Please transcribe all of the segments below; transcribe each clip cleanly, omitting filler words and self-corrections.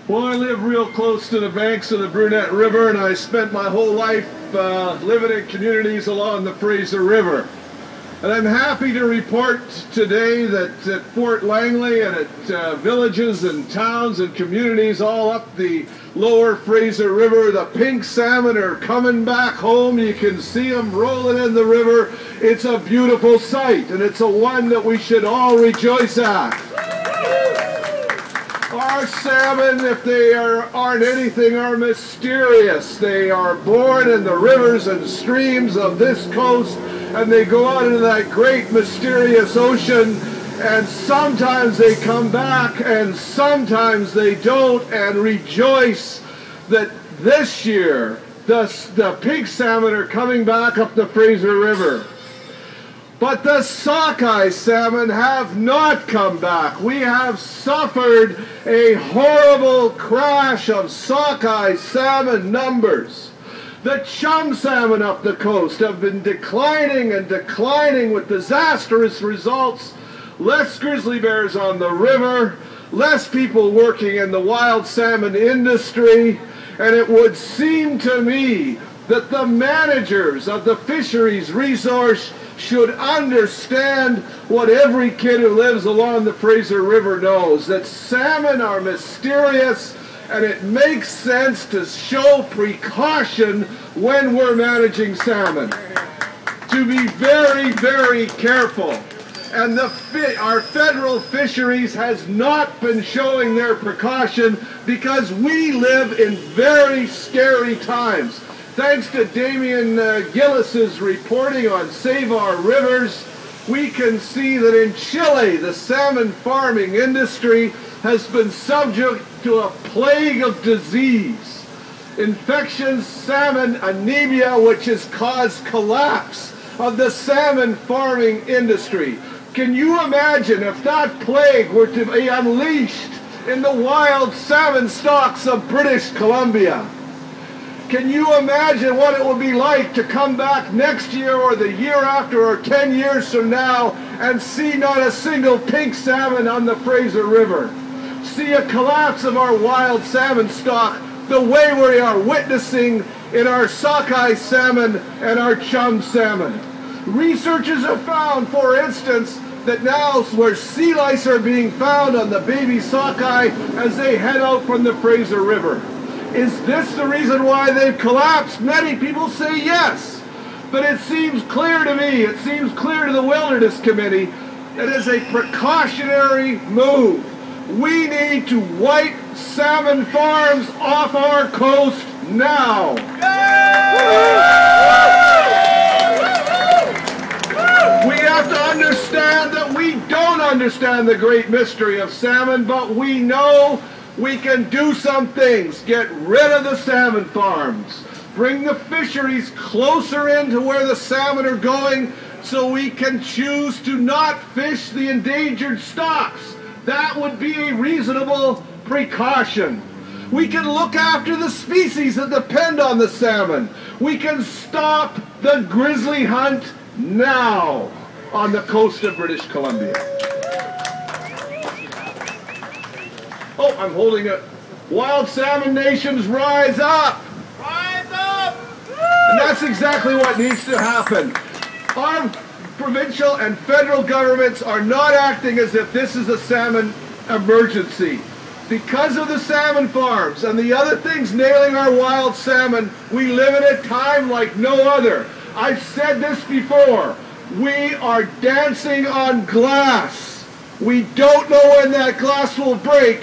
Well, I live real close to the banks of the Government River, and I spent my whole life living in communities along the Fraser River. And I'm happy to report today that at Fort Langley and at villages and towns and communities all up the lower Fraser River, the pink salmon are coming back home. You can see them rolling in the river. It's a beautiful sight, and it's a one that we should all rejoice at. Our salmon, if they aren't anything, are mysterious. They are born in the rivers and streams of this coast, and they go out into that great mysterious ocean, and sometimes they come back and sometimes they don't, and rejoice that this year the pink salmon are coming back up the Fraser River. But the sockeye salmon have not come back. We have suffered a horrible crash of sockeye salmon numbers. The chum salmon up the coast have been declining and declining with disastrous results. Less grizzly bears on the river, less people working in the wild salmon industry, and it would seem to me that the managers of the fisheries resource should understand what every kid who lives along the Fraser River knows, that salmon are mysterious, and it makes sense to show precaution when we're managing salmon. To be very, very careful. And our federal fisheries has not been showing their precaution because we live in very scary times. Thanks to Damien Gillis's reporting on Save Our Rivers, we can see that in Chile, the salmon farming industry has been subject to a plague of disease. Infections, salmon anemia, which has caused collapse of the salmon farming industry. Can you imagine if that plague were to be unleashed in the wild salmon stocks of British Columbia? Can you imagine what it would be like to come back next year or the year after or 10 years from now and see not a single pink salmon on the Fraser River? See a collapse of our wild salmon stock the way we are witnessing in our sockeye salmon and our chum salmon. Researchers have found, for instance, that now where sea lice are being found on the baby sockeye as they head out from the Fraser River. Is this the reason why they've collapsed? Many people say yes. But it seems clear to me, it seems clear to the Wilderness Committee, that as a precautionary move, we need to wipe salmon farms off our coast now. We have to understand that we don't understand the great mystery of salmon, but we know we can do some things. Get rid of the salmon farms. Bring the fisheries closer into where the salmon are going so we can choose to not fish the endangered stocks. That would be a reasonable precaution. We can look after the species that depend on the salmon. We can stop the grizzly hunt now on the coast of British Columbia. Oh, I'm holding it. Wild salmon nations, rise up! Rise up! And that's exactly what needs to happen. Our provincial and federal governments are not acting as if this is a salmon emergency. Because of the salmon farms and the other things nailing our wild salmon, we live in a time like no other. I've said this before. We are dancing on glass. We don't know when that glass will break.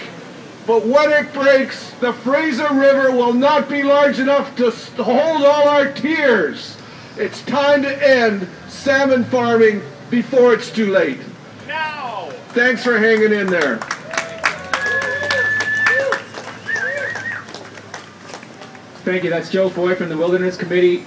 But when it breaks, the Fraser River will not be large enough to hold all our tears. It's time to end salmon farming before it's too late. Now! Thanks for hanging in there. Thank you. That's Joe Foy from the Wilderness Committee.